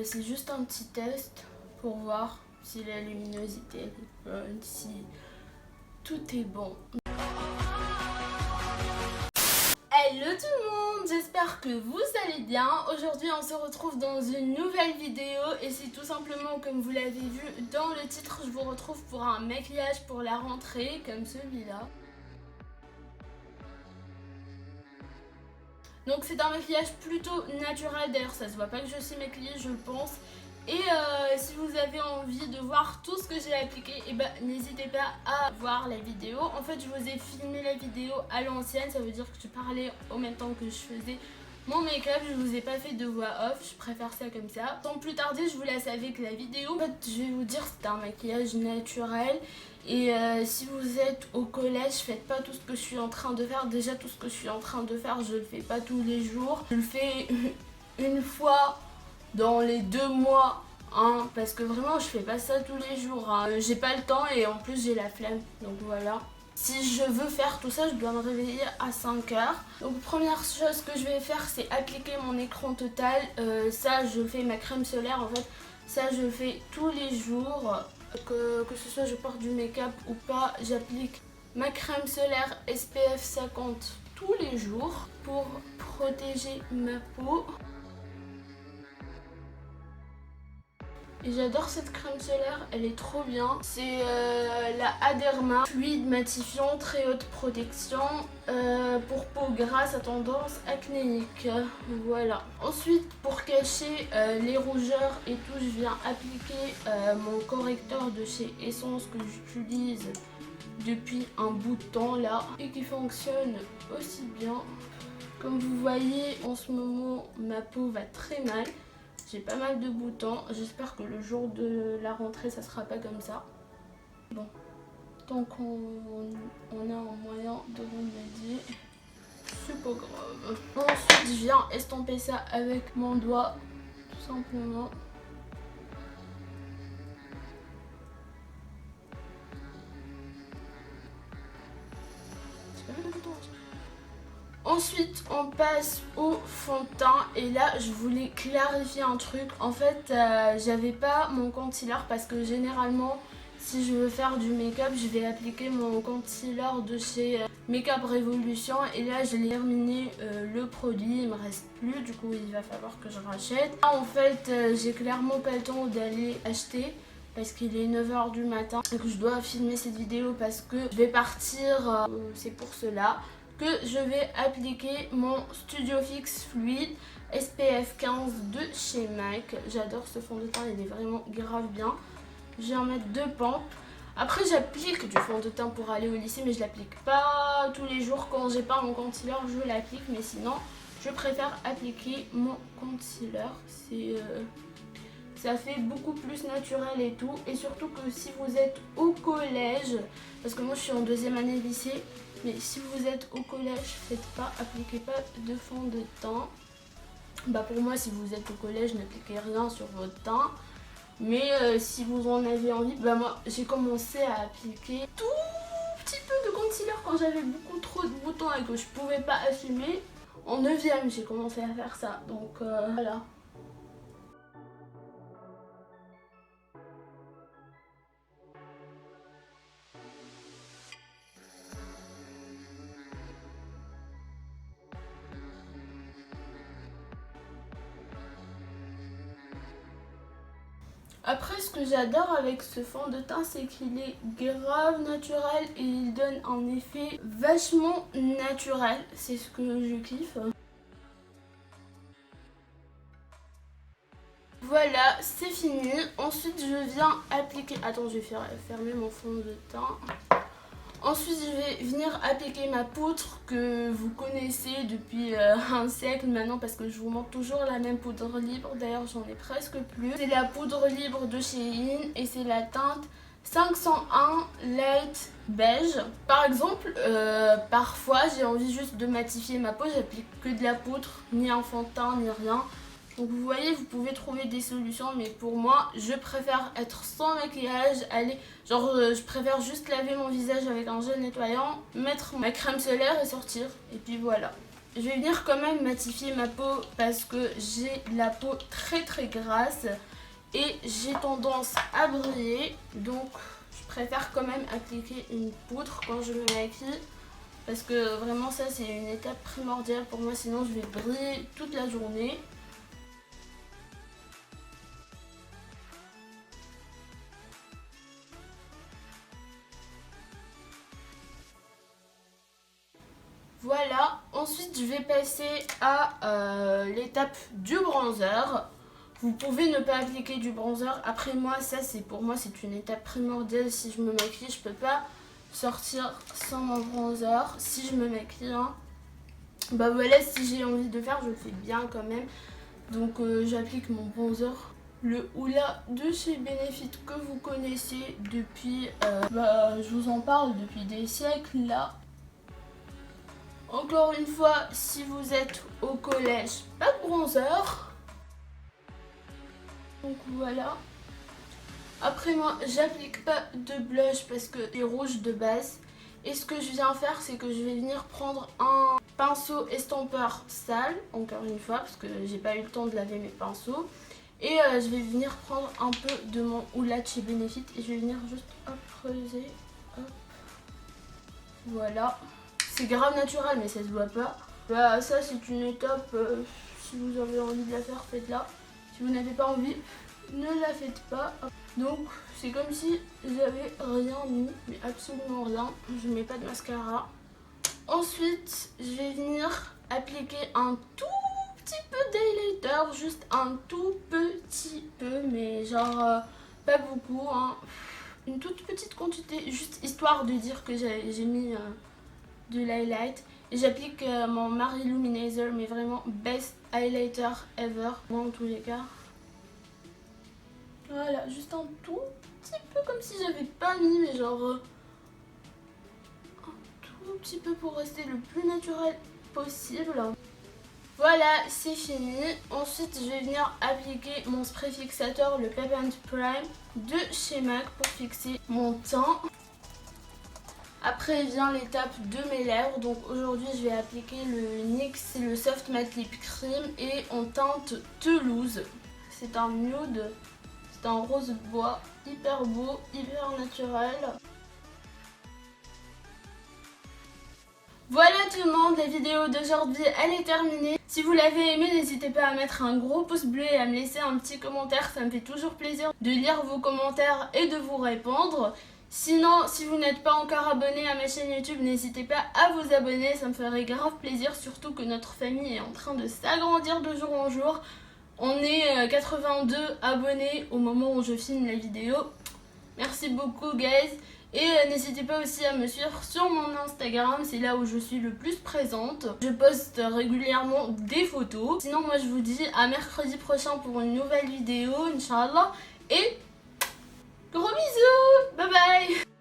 c'est juste un petit test pour voir si la luminosité est bonne, si tout est bon. Hello tout le monde, j'espère que vous allez bien. Aujourd'hui on se retrouve dans une nouvelle vidéo et c'est tout simplement comme vous l'avez vu dans le titre, je vous retrouve pour un maquillage pour la rentrée comme celui-là. Donc c'est un maquillage plutôt naturel, d'ailleurs ça se voit pas que je suis maquillée je pense. Et si vous avez envie de voir tout ce que j'ai appliqué, et ben n'hésitez pas à voir la vidéo. En fait je vous ai filmé la vidéo à l'ancienne, ça veut dire que je parlais en même temps que je faisais mon make-up. Je vous ai pas fait de voix off, je préfère ça comme ça. Sans plus tarder, je vous laisse avec la vidéo. En fait je vais vous dire c'est un maquillage naturel. Et si vous êtes au collège, faites pas tout ce que je suis en train de faire. Déjà tout ce que je suis en train de faire, je le fais pas tous les jours. Je le fais une fois dans les 2 mois, hein, parce que vraiment je fais pas ça tous les jours, hein. J'ai pas le temps et en plus j'ai la flemme, donc voilà. Si je veux faire tout ça, je dois me réveiller à 5 h. Donc première chose que je vais faire, c'est appliquer mon écran total. Ça je fais ma crème solaire en fait, ça je fais tous les jours. Que ce soit je porte du make-up ou pas, j'applique ma crème solaire SPF 50 tous les jours pour protéger ma peau. Et j'adore cette crème solaire, elle est trop bien. C'est la Aderma, fluide matifiant, très haute protection pour peau grasse à tendance acnéique. Voilà. Ensuite, pour cacher les rougeurs et tout, je viens appliquer mon correcteur de chez Essence que j'utilise depuis un bout de temps là et qui fonctionne aussi bien. Comme vous voyez, en ce moment, ma peau va très mal. J'ai pas mal de boutons, j'espère que le jour de la rentrée ça sera pas comme ça. Bon, tant qu'on a un moyen de remédier, c'est pas grave. Ensuite je viens estomper ça avec mon doigt, tout simplement. Ensuite on passe au fond de teint et là je voulais clarifier un truc. En fait j'avais pas mon concealer parce que généralement si je veux faire du make-up je vais appliquer mon concealer de chez Make-up Revolution et là je l'ai terminé le produit, il me reste plus, du coup il va falloir que je rachète. Là, en fait j'ai clairement pas le temps d'aller acheter parce qu'il est 9 h du matin et que je dois filmer cette vidéo parce que je vais partir, c'est pour cela que je vais appliquer mon Studio Fix Fluide SPF 15 de chez MAC. J'adore ce fond de teint, il est vraiment grave bien. Je vais en mettre 2 pompes. Après j'applique du fond de teint pour aller au lycée mais je l'applique pas tous les jours. Quand j'ai pas mon concealer je l'applique, mais sinon je préfère appliquer mon concealer. Ça fait beaucoup plus naturel et tout. Et surtout que si vous êtes au collège, parce que moi je suis en 2e année lycée, mais si vous êtes au collège, appliquez pas de fond de teint. Bah pour moi si vous êtes au collège, n'appliquez rien sur votre teint. Mais si vous en avez envie, bah moi j'ai commencé à appliquer tout petit peu de concealer quand j'avais beaucoup trop de boutons et que je pouvais pas assumer. En 9e j'ai commencé à faire ça, donc voilà. Après ce que j'adore avec ce fond de teint c'est qu'il est grave naturel et il donne un effet vachement naturel, c'est ce que je kiffe. Voilà, c'est fini. Ensuite je viens appliquer, attends je vais fermer mon fond de teint. Ensuite je vais venir appliquer ma poudre que vous connaissez depuis un siècle maintenant parce que je vous montre toujours la même poudre libre. D'ailleurs j'en ai presque plus. C'est la poudre libre de Shein et c'est la teinte 501 Light Beige. Par exemple, parfois j'ai envie juste de matifier ma peau, j'applique que de la poudre, ni un fond de teint, ni rien. Donc vous voyez, vous pouvez trouver des solutions, mais pour moi, je préfère être sans maquillage, je préfère juste laver mon visage avec un gel nettoyant, mettre ma crème solaire et sortir. Et puis voilà. je vais venir quand même matifier ma peau parce que j'ai la peau très grasse et j'ai tendance à briller. Donc je préfère quand même appliquer une poudre quand je me maquille. Parce que vraiment ça c'est une étape primordiale pour moi, sinon je vais briller toute la journée. Voilà, ensuite je vais passer à l'étape du bronzer. Vous pouvez ne pas appliquer du bronzer. Après moi, ça c'est pour moi c'est une étape primordiale. Si je me maquille, je peux pas sortir sans mon bronzer. Si je me maquille, hein. Bah voilà, si j'ai envie de faire, je le fais bien quand même. Donc j'applique mon bronzer, le Hoola de chez Benefit que vous connaissez depuis, je vous en parle depuis des siècles là. Encore une fois, si vous êtes au collège, pas de bronzer. Donc voilà. Après moi, j'applique pas de blush parce que c'est rouge de base. Et ce que je viens faire, c'est que je vais venir prendre un pinceau estompeur sale, encore une fois, parce que j'ai pas eu le temps de laver mes pinceaux. Et je vais venir prendre un peu de mon Hoola de chez Benefit et je vais venir juste creuser. Hop. Voilà. C'est grave naturel mais ça se voit pas. Bah, ça c'est une étape, si vous avez envie de la faire, faites-la. Si vous n'avez pas envie, ne la faites pas. Donc c'est comme si j'avais rien mis, mais absolument rien. Je mets pas de mascara. Ensuite je vais venir appliquer un tout petit peu d'highlighter, juste un tout petit peu, mais genre pas beaucoup, hein. Une toute petite quantité, juste histoire de dire que j'ai mis de l'highlight. Et j'applique mon Marie Luminizer, mais vraiment best highlighter ever, moi en tous les cas. Voilà, juste un tout petit peu comme si j'avais pas mis, mais genre un tout petit peu pour rester le plus naturel possible. Voilà, c'est fini. Ensuite, je vais venir appliquer mon spray fixateur, le Pep and Prime de chez MAC pour fixer mon teint. Après vient l'étape de mes lèvres. Donc aujourd'hui, je vais appliquer le NYX, c'est le Soft Matte Lip Cream et en teinte Toulouse. C'est un nude, c'est un rose bois, hyper beau, hyper naturel. Voilà tout le monde, la vidéo d'aujourd'hui elle est terminée. Si vous l'avez aimé, n'hésitez pas à mettre un gros pouce bleu et à me laisser un petit commentaire. Ça me fait toujours plaisir de lire vos commentaires et de vous répondre. Sinon, si vous n'êtes pas encore abonné à ma chaîne YouTube, n'hésitez pas à vous abonner. Ça me ferait grave plaisir, surtout que notre famille est en train de s'agrandir de jour en jour. On est 82 abonnés au moment où je filme la vidéo. Merci beaucoup guys. Et n'hésitez pas aussi à me suivre sur mon Instagram, c'est là où je suis le plus présente. Je poste régulièrement des photos. Sinon moi je vous dis à mercredi prochain pour une nouvelle vidéo, Inch'Allah. Et gros bisous, bye bye.